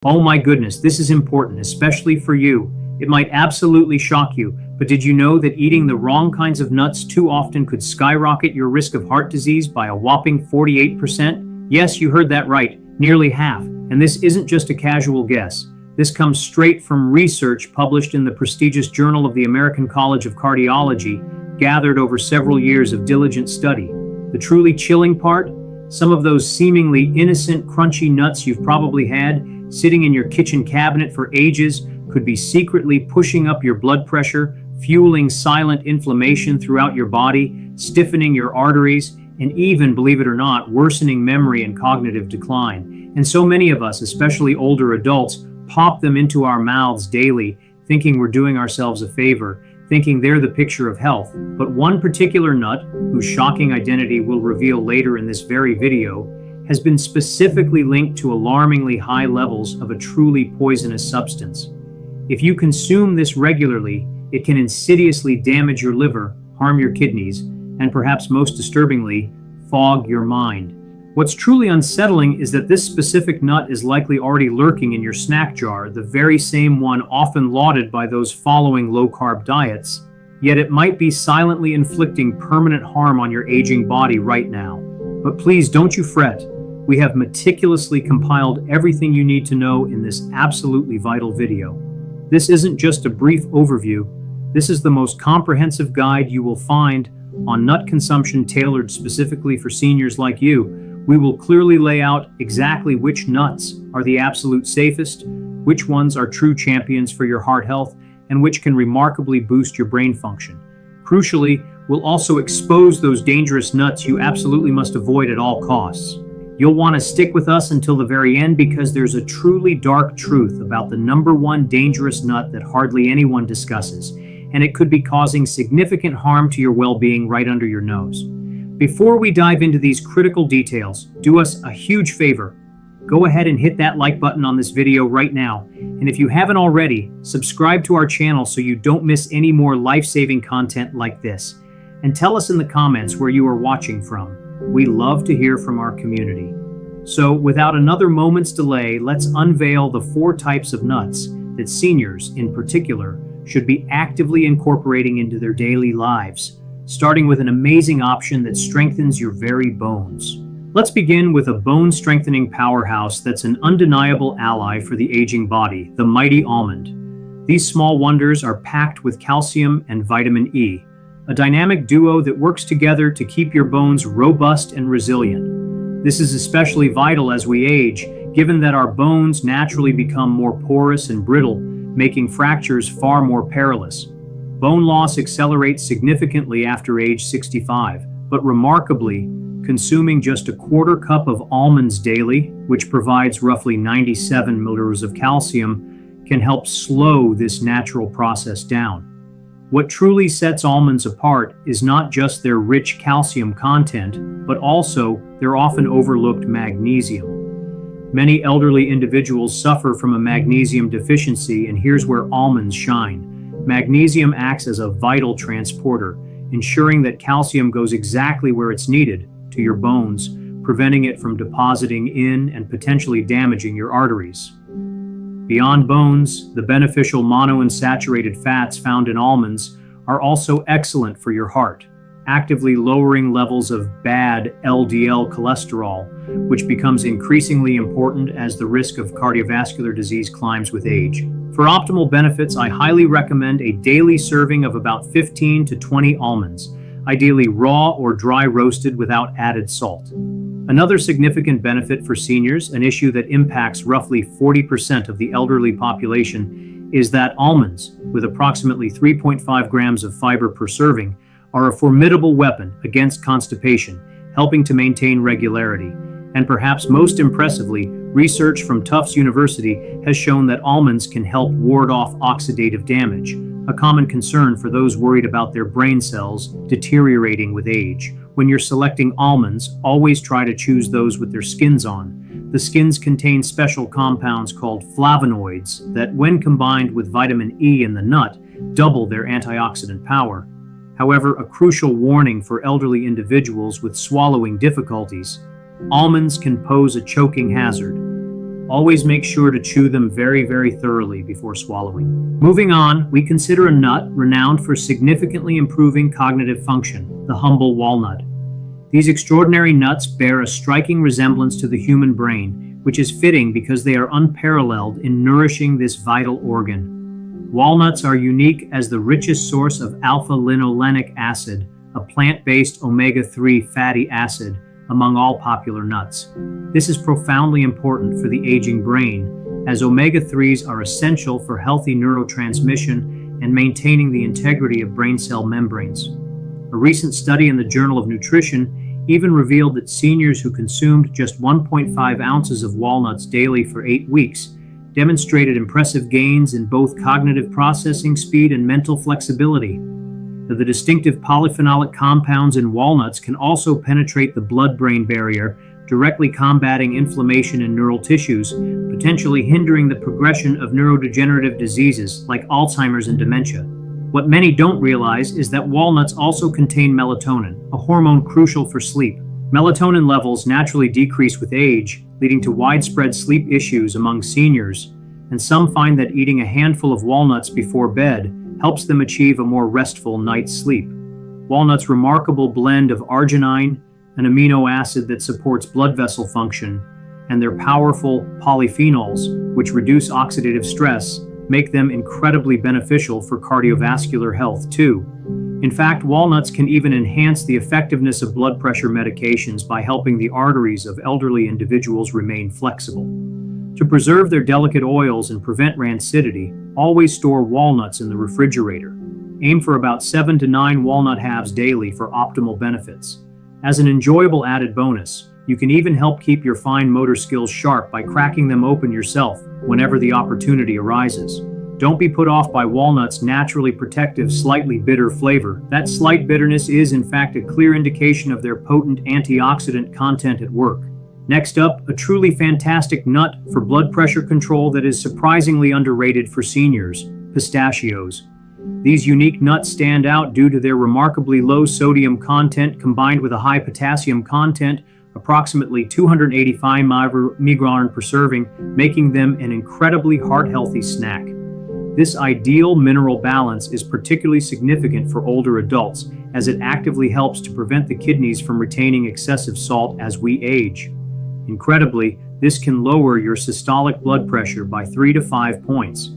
Oh my goodness, this is important, especially for you. It might absolutely shock you, but did you know that eating the wrong kinds of nuts too often could skyrocket your risk of heart disease by a whopping 48%? Yes, you heard that right, nearly half. And this isn't just a casual guess. This comes straight from research published in the prestigious Journal of the American College of Cardiology, gathered over several years of diligent study. The truly chilling part? Some of those seemingly innocent, crunchy nuts you've probably had sitting in your kitchen cabinet for ages could be secretly pushing up your blood pressure, fueling silent inflammation throughout your body, stiffening your arteries, and even, believe it or not, worsening memory and cognitive decline. And so many of us, especially older adults, pop them into our mouths daily, thinking we're doing ourselves a favor, thinking they're the picture of health. But one particular nut, whose shocking identity we'll reveal later in this very video, has been specifically linked to alarmingly high levels of a truly poisonous substance. If you consume this regularly, it can insidiously damage your liver, harm your kidneys, and perhaps most disturbingly, fog your mind. What's truly unsettling is that this specific nut is likely already lurking in your snack jar, the very same one often lauded by those following low-carb diets, yet it might be silently inflicting permanent harm on your aging body right now. But please don't you fret. We have meticulously compiled everything you need to know in this absolutely vital video. This isn't just a brief overview. This is the most comprehensive guide you will find on nut consumption tailored specifically for seniors like you. We will clearly lay out exactly which nuts are the absolute safest, which ones are true champions for your heart health, and which can remarkably boost your brain function. Crucially, we'll also expose those dangerous nuts you absolutely must avoid at all costs. You'll want to stick with us until the very end because there's a truly dark truth about the number one dangerous nut that hardly anyone discusses, and it could be causing significant harm to your well-being right under your nose. Before we dive into these critical details, do us a huge favor. Go ahead and hit that like button on this video right now. And if you haven't already, subscribe to our channel so you don't miss any more life-saving content like this. And tell us in the comments where you are watching from. We love to hear from our community. So without another moment's delay, let's unveil the 4 types of nuts that seniors, in particular, should be actively incorporating into their daily lives, starting with an amazing option that strengthens your very bones. Let's begin with a bone-strengthening powerhouse that's an undeniable ally for the aging body, the mighty almond. These small wonders are packed with calcium and vitamin E, a dynamic duo that works together to keep your bones robust and resilient. This is especially vital as we age, given that our bones naturally become more porous and brittle, making fractures far more perilous. Bone loss accelerates significantly after age 65, but remarkably, consuming just a quarter cup of almonds daily, which provides roughly 97 milliliters of calcium, can help slow this natural process down. What truly sets almonds apart is not just their rich calcium content, but also their often overlooked magnesium. Many elderly individuals suffer from a magnesium deficiency, and here's where almonds shine. Magnesium acts as a vital transporter, ensuring that calcium goes exactly where it's needed, to your bones, preventing it from depositing in and potentially damaging your arteries. Beyond bones, the beneficial monounsaturated fats found in almonds are also excellent for your heart, actively lowering levels of bad LDL cholesterol, which becomes increasingly important as the risk of cardiovascular disease climbs with age. For optimal benefits, I highly recommend a daily serving of about 15 to 20 almonds, ideally raw or dry roasted without added salt. Another significant benefit for seniors, an issue that impacts roughly 40% of the elderly population, is that almonds, with approximately 3.5 grams of fiber per serving, are a formidable weapon against constipation, helping to maintain regularity. And perhaps most impressively, research from Tufts University has shown that almonds can help ward off oxidative damage, a common concern for those worried about their brain cells deteriorating with age. When you're selecting almonds, always try to choose those with their skins on. The skins contain special compounds called flavonoids that, when combined with vitamin E in the nut, double their antioxidant power. However, a crucial warning for elderly individuals with swallowing difficulties: almonds can pose a choking hazard. Always make sure to chew them very, very thoroughly before swallowing. Moving on, we consider a nut renowned for significantly improving cognitive function, the humble walnut. These extraordinary nuts bear a striking resemblance to the human brain, which is fitting because they are unparalleled in nourishing this vital organ. Walnuts are unique as the richest source of alpha-linolenic acid, a plant-based omega-3 fatty acid, among all popular nuts. This is profoundly important for the aging brain, as omega-3s are essential for healthy neurotransmission and maintaining the integrity of brain cell membranes. A recent study in the Journal of Nutrition even revealed that seniors who consumed just 1.5 ounces of walnuts daily for 8 weeks demonstrated impressive gains in both cognitive processing speed and mental flexibility. The distinctive polyphenolic compounds in walnuts can also penetrate the blood-brain barrier, directly combating inflammation in neural tissues, potentially hindering the progression of neurodegenerative diseases like Alzheimer's and dementia. What many don't realize is that walnuts also contain melatonin, a hormone crucial for sleep. Melatonin levels naturally decrease with age, leading to widespread sleep issues among seniors, and some find that eating a handful of walnuts before bed helps them achieve a more restful night's sleep. Walnuts' remarkable blend of arginine, an amino acid that supports blood vessel function, and their powerful polyphenols, which reduce oxidative stress, make them incredibly beneficial for cardiovascular health too. In fact, walnuts can even enhance the effectiveness of blood pressure medications by helping the arteries of elderly individuals remain flexible. To preserve their delicate oils and prevent rancidity, always store walnuts in the refrigerator. Aim for about 7 to 9 walnut halves daily for optimal benefits. As an enjoyable added bonus, you can even help keep your fine motor skills sharp by cracking them open yourself whenever the opportunity arises. Don't be put off by walnuts' naturally protective, slightly bitter flavor. That slight bitterness is, in fact, a clear indication of their potent antioxidant content at work. Next up, a truly fantastic nut for blood pressure control that is surprisingly underrated for seniors: pistachios. These unique nuts stand out due to their remarkably low sodium content combined with a high potassium content, approximately 285 micrograms per serving, making them an incredibly heart-healthy snack. This ideal mineral balance is particularly significant for older adults, as it actively helps to prevent the kidneys from retaining excessive salt as we age. Incredibly, this can lower your systolic blood pressure by 3 to 5 points,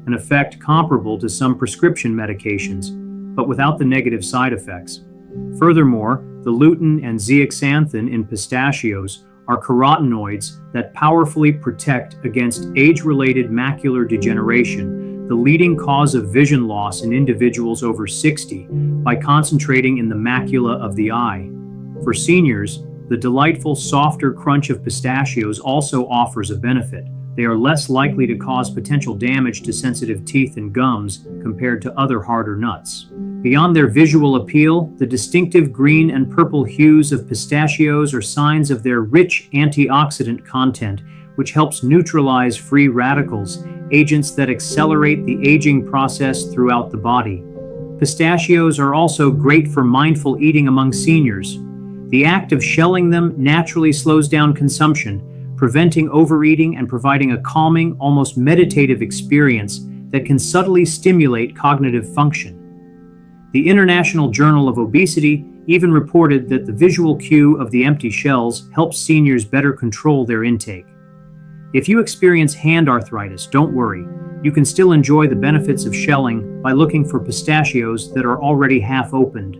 an effect comparable to some prescription medications, but without the negative side effects. Furthermore, the lutein and zeaxanthin in pistachios are carotenoids that powerfully protect against age-related macular degeneration, the leading cause of vision loss in individuals over 60, by concentrating in the macula of the eye. For seniors, the delightful, softer crunch of pistachios also offers a benefit. They are less likely to cause potential damage to sensitive teeth and gums compared to other harder nuts. Beyond their visual appeal, the distinctive green and purple hues of pistachios are signs of their rich antioxidant content, which helps neutralize free radicals, agents that accelerate the aging process throughout the body. Pistachios are also great for mindful eating among seniors. The act of shelling them naturally slows down consumption, preventing overeating and providing a calming, almost meditative experience that can subtly stimulate cognitive function. The International Journal of Obesity even reported that the visual cue of the empty shells helps seniors better control their intake. If you experience hand arthritis, don't worry. You can still enjoy the benefits of shelling by looking for pistachios that are already half opened.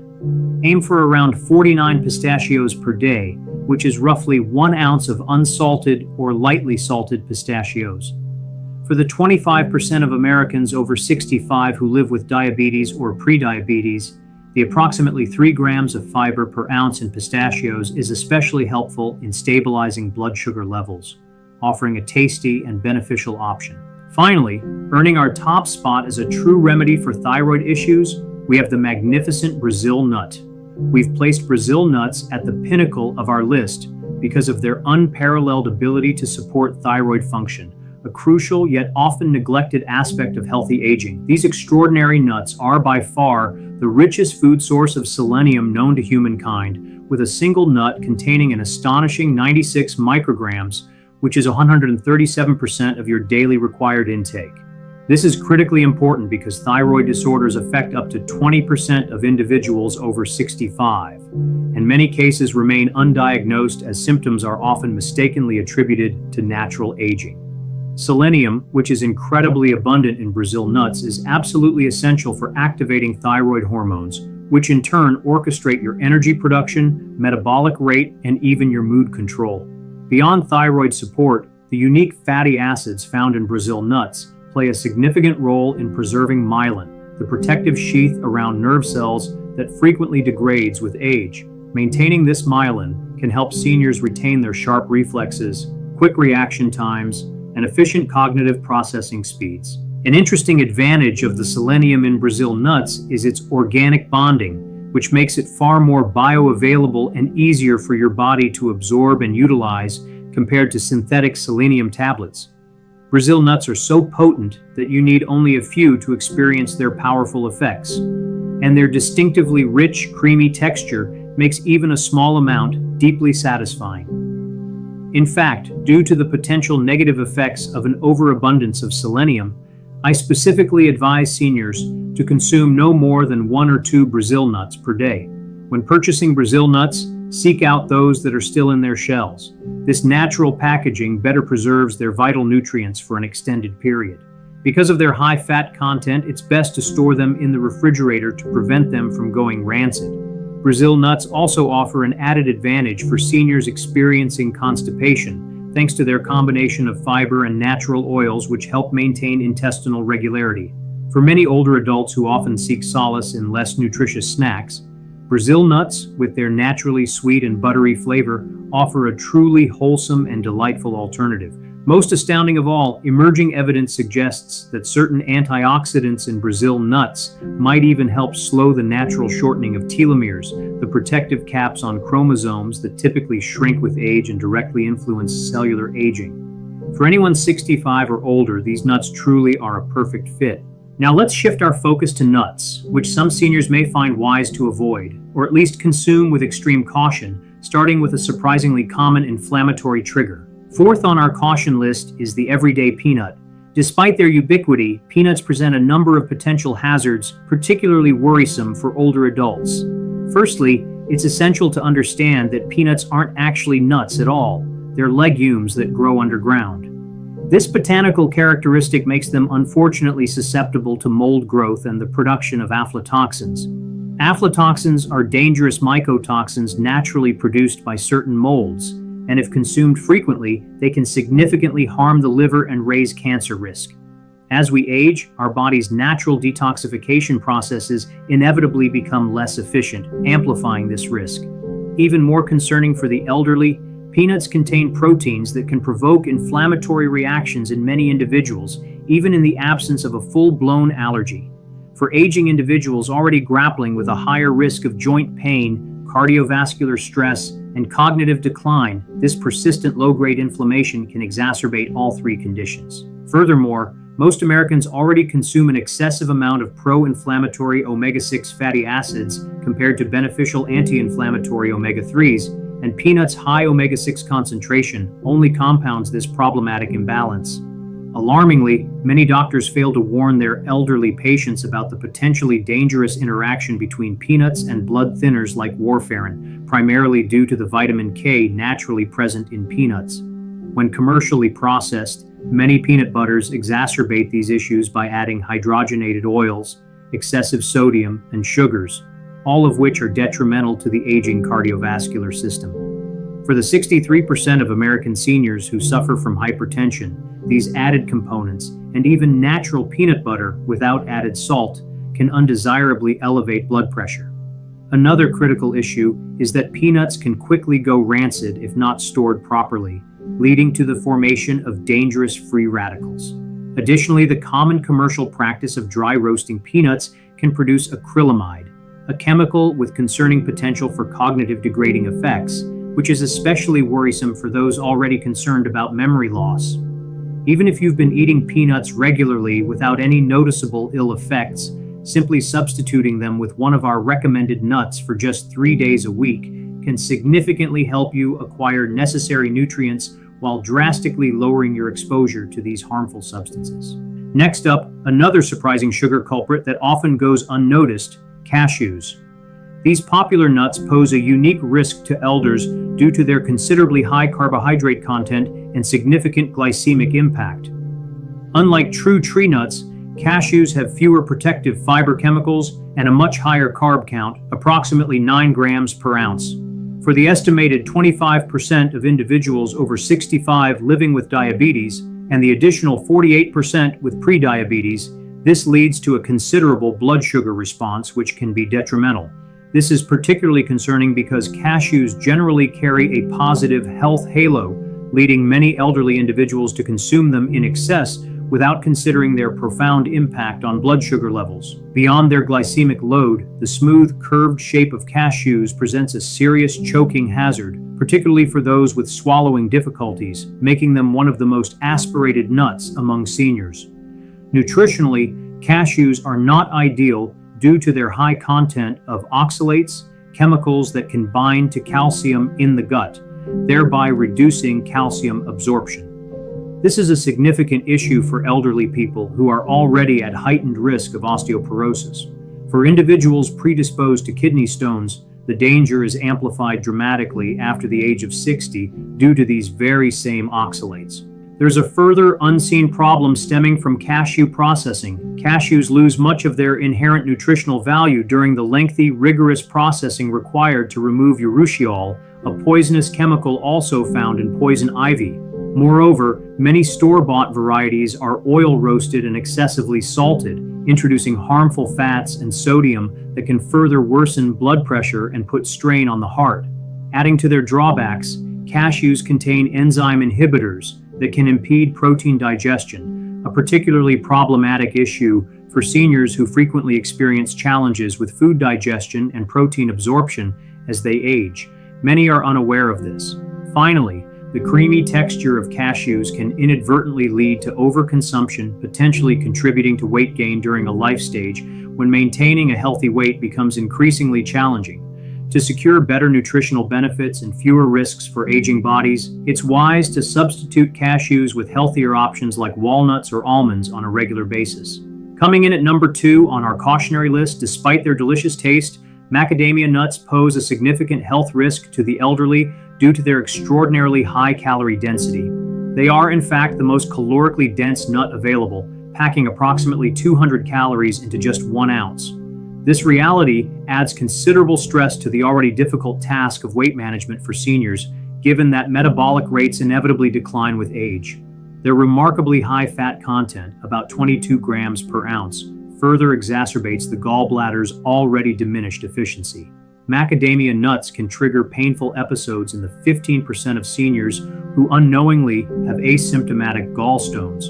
Aim for around 49 pistachios per day, which is roughly 1 ounce of unsalted or lightly salted pistachios. For the 25% of Americans over 65 who live with diabetes or prediabetes, the approximately 3 grams of fiber per ounce in pistachios is especially helpful in stabilizing blood sugar levels, offering a tasty and beneficial option. Finally, earning our top spot as a true remedy for thyroid issues, we have the magnificent Brazil nut. We've placed Brazil nuts at the pinnacle of our list because of their unparalleled ability to support thyroid function, a crucial yet often neglected aspect of healthy aging. These extraordinary nuts are by far the richest food source of selenium known to humankind, with a single nut containing an astonishing 96 micrograms, which is 137% of your daily required intake. This is critically important because thyroid disorders affect up to 20% of individuals over 65, and many cases remain undiagnosed as symptoms are often mistakenly attributed to natural aging. Selenium, which is incredibly abundant in Brazil nuts, is absolutely essential for activating thyroid hormones, which in turn orchestrate your energy production, metabolic rate, and even your mood control. Beyond thyroid support, the unique fatty acids found in Brazil nuts play a significant role in preserving myelin, the protective sheath around nerve cells that frequently degrades with age. Maintaining this myelin can help seniors retain their sharp reflexes, quick reaction times, and efficient cognitive processing speeds. An interesting advantage of the selenium in Brazil nuts is its organic bonding, which makes it far more bioavailable and easier for your body to absorb and utilize compared to synthetic selenium tablets. Brazil nuts are so potent that you need only a few to experience their powerful effects, and their distinctively rich, creamy texture makes even a small amount deeply satisfying. In fact, due to the potential negative effects of an overabundance of selenium, I specifically advise seniors to consume no more than 1 or 2 Brazil nuts per day. When purchasing Brazil nuts, seek out those that are still in their shells. This natural packaging better preserves their vital nutrients for an extended period. Because of their high fat content, it's best to store them in the refrigerator to prevent them from going rancid. Brazil nuts also offer an added advantage for seniors experiencing constipation, thanks to their combination of fiber and natural oils which help maintain intestinal regularity. For many older adults who often seek solace in less nutritious snacks, Brazil nuts, with their naturally sweet and buttery flavor, offer a truly wholesome and delightful alternative. Most astounding of all, emerging evidence suggests that certain antioxidants in Brazil nuts might even help slow the natural shortening of telomeres, the protective caps on chromosomes that typically shrink with age and directly influence cellular aging. For anyone 65 or older, these nuts truly are a perfect fit. Now let's shift our focus to nuts, which some seniors may find wise to avoid, or at least consume with extreme caution, starting with a surprisingly common inflammatory trigger. Fourth on our caution list is the everyday peanut. Despite their ubiquity, peanuts present a number of potential hazards, particularly worrisome for older adults. Firstly, it's essential to understand that peanuts aren't actually nuts at all. They're legumes that grow underground. This botanical characteristic makes them unfortunately susceptible to mold growth and the production of aflatoxins. Aflatoxins are dangerous mycotoxins naturally produced by certain molds, and if consumed frequently, they can significantly harm the liver and raise cancer risk. As we age, our body's natural detoxification processes inevitably become less efficient, amplifying this risk. Even more concerning for the elderly, peanuts contain proteins that can provoke inflammatory reactions in many individuals, even in the absence of a full-blown allergy. For aging individuals already grappling with a higher risk of joint pain, cardiovascular stress, and cognitive decline, this persistent low-grade inflammation can exacerbate all 3 conditions. Furthermore, most Americans already consume an excessive amount of pro-inflammatory omega-6 fatty acids compared to beneficial anti-inflammatory omega-3s, and peanuts' high omega-6 concentration only compounds this problematic imbalance. Alarmingly, many doctors fail to warn their elderly patients about the potentially dangerous interaction between peanuts and blood thinners like warfarin, primarily due to the vitamin K naturally present in peanuts. When commercially processed, many peanut butters exacerbate these issues by adding hydrogenated oils, excessive sodium, and sugars, all of which are detrimental to the aging cardiovascular system. For the 63% of American seniors who suffer from hypertension, these added components, and even natural peanut butter without added salt, can undesirably elevate blood pressure. Another critical issue is that peanuts can quickly go rancid if not stored properly, leading to the formation of dangerous free radicals. Additionally, the common commercial practice of dry roasting peanuts can produce acrylamide, a chemical with concerning potential for cognitive degrading effects, which is especially worrisome for those already concerned about memory loss. Even if you've been eating peanuts regularly without any noticeable ill effects, simply substituting them with one of our recommended nuts for just 3 days a week can significantly help you acquire necessary nutrients while drastically lowering your exposure to these harmful substances. Next up, another surprising sugar culprit that often goes unnoticed: cashews. These popular nuts pose a unique risk to elders due to their considerably high carbohydrate content and significant glycemic impact. Unlike true tree nuts, cashews have fewer protective fiber chemicals and a much higher carb count, approximately 9 grams per ounce. For the estimated 25% of individuals over 65 living with diabetes and the additional 48% with prediabetes, this leads to a considerable blood sugar response, which can be detrimental. This is particularly concerning because cashews generally carry a positive health halo, leading many elderly individuals to consume them in excess without considering their profound impact on blood sugar levels. Beyond their glycemic load, the smooth, curved shape of cashews presents a serious choking hazard, particularly for those with swallowing difficulties, making them one of the most aspirated nuts among seniors. Nutritionally, cashews are not ideal due to their high content of oxalates, chemicals that can bind to calcium in the gut, thereby reducing calcium absorption. This is a significant issue for elderly people who are already at heightened risk of osteoporosis. For individuals predisposed to kidney stones, the danger is amplified dramatically after the age of 60 due to these very same oxalates. There's a further unseen problem stemming from cashew processing. Cashews lose much of their inherent nutritional value during the lengthy, rigorous processing required to remove urushiol, a poisonous chemical also found in poison ivy. Moreover, many store-bought varieties are oil-roasted and excessively salted, introducing harmful fats and sodium that can further worsen blood pressure and put strain on the heart. Adding to their drawbacks, cashews contain enzyme inhibitors that can impede protein digestion, a particularly problematic issue for seniors who frequently experience challenges with food digestion and protein absorption as they age. Many are unaware of this. Finally, the creamy texture of cashews can inadvertently lead to overconsumption, potentially contributing to weight gain during a life stage when maintaining a healthy weight becomes increasingly challenging. To secure better nutritional benefits and fewer risks for aging bodies, it's wise to substitute cashews with healthier options like walnuts or almonds on a regular basis. Coming in at number 2 on our cautionary list, despite their delicious taste, macadamia nuts pose a significant health risk to the elderly due to their extraordinarily high calorie density. They are, in fact, the most calorically dense nut available, packing approximately 200 calories into just 1 ounce. This reality adds considerable stress to the already difficult task of weight management for seniors, given that metabolic rates inevitably decline with age. Their remarkably high fat content, about 22 grams per ounce, further exacerbates the gallbladder's already diminished efficiency. Macadamia nuts can trigger painful episodes in the 15% of seniors who unknowingly have asymptomatic gallstones.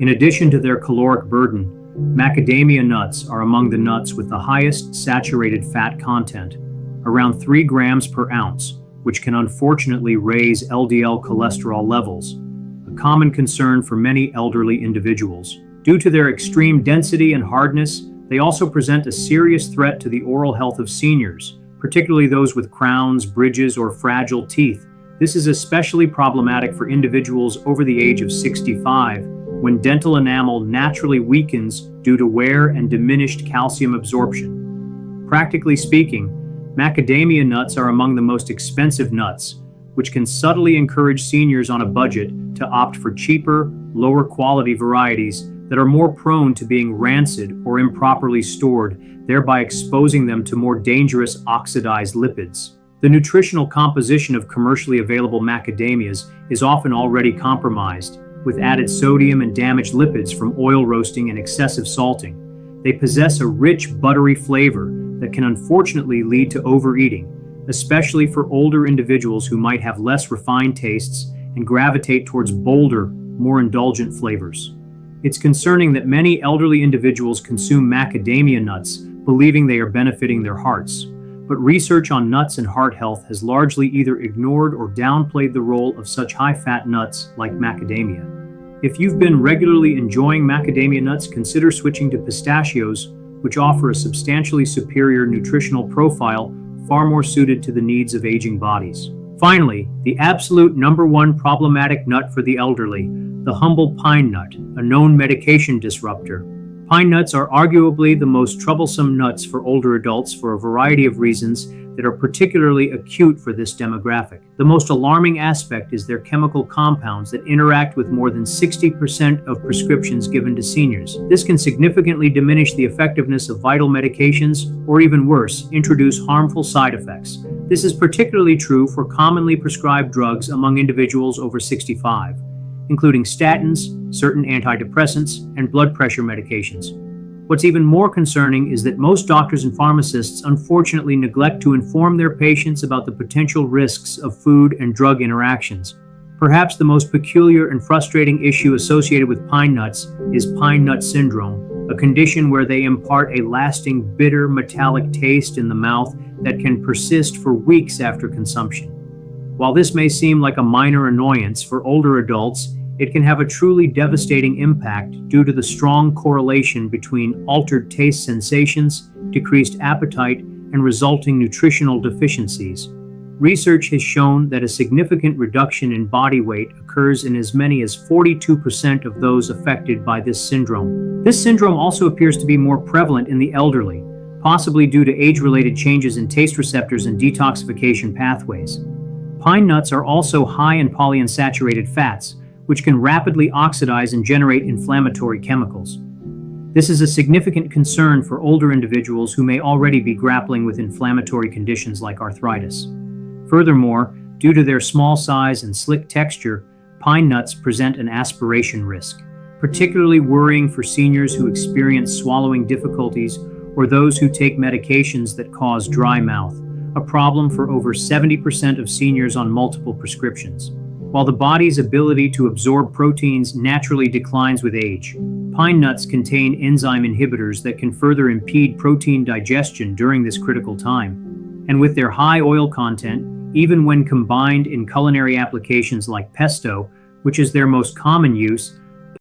In addition to their caloric burden, macadamia nuts are among the nuts with the highest saturated fat content, around 3 grams per ounce, which can unfortunately raise LDL cholesterol levels, a common concern for many elderly individuals. Due to their extreme density and hardness, they also present a serious threat to the oral health of seniors, particularly those with crowns, bridges, or fragile teeth. This is especially problematic for individuals over the age of 65, when dental enamel naturally weakens due to wear and diminished calcium absorption. Practically speaking, macadamia nuts are among the most expensive nuts, which can subtly encourage seniors on a budget to opt for cheaper, lower quality varieties that are more prone to being rancid or improperly stored, thereby exposing them to more dangerous oxidized lipids. The nutritional composition of commercially available macadamias is often already compromised, with added sodium and damaged lipids from oil roasting and excessive salting. They possess a rich, buttery flavor that can unfortunately lead to overeating, especially for older individuals who might have less refined tastes and gravitate towards bolder, more indulgent flavors. It's concerning that many elderly individuals consume macadamia nuts, believing they are benefiting their hearts. But research on nuts and heart health has largely either ignored or downplayed the role of such high-fat nuts like macadamia. If you've been regularly enjoying macadamia nuts, consider switching to pistachios, which offer a substantially superior nutritional profile far more suited to the needs of aging bodies. Finally, the absolute number one problematic nut for the elderly, the humble pine nut, a known medication disruptor. Pine nuts are arguably the most troublesome nuts for older adults for a variety of reasons that are particularly acute for this demographic. The most alarming aspect is their chemical compounds that interact with more than 60% of prescriptions given to seniors. This can significantly diminish the effectiveness of vital medications, or even worse, introduce harmful side effects. This is particularly true for commonly prescribed drugs among individuals over 65, including statins, certain antidepressants, and blood pressure medications. What's even more concerning is that most doctors and pharmacists unfortunately neglect to inform their patients about the potential risks of food and drug interactions. Perhaps the most peculiar and frustrating issue associated with pine nuts is pine nut syndrome, a condition where they impart a lasting bitter metallic taste in the mouth that can persist for weeks after consumption. While this may seem like a minor annoyance for older adults, it can have a truly devastating impact due to the strong correlation between altered taste sensations, decreased appetite, and resulting nutritional deficiencies. Research has shown that a significant reduction in body weight occurs in as many as 42% of those affected by this syndrome. This syndrome also appears to be more prevalent in the elderly, possibly due to age-related changes in taste receptors and detoxification pathways. Pine nuts are also high in polyunsaturated fats, which can rapidly oxidize and generate inflammatory chemicals. This is a significant concern for older individuals who may already be grappling with inflammatory conditions like arthritis. Furthermore, due to their small size and slick texture, pine nuts present an aspiration risk, particularly worrying for seniors who experience swallowing difficulties or those who take medications that cause dry mouth, a problem for over 70% of seniors on multiple prescriptions. While the body's ability to absorb proteins naturally declines with age, pine nuts contain enzyme inhibitors that can further impede protein digestion during this critical time. And with their high oil content, even when combined in culinary applications like pesto, which is their most common use,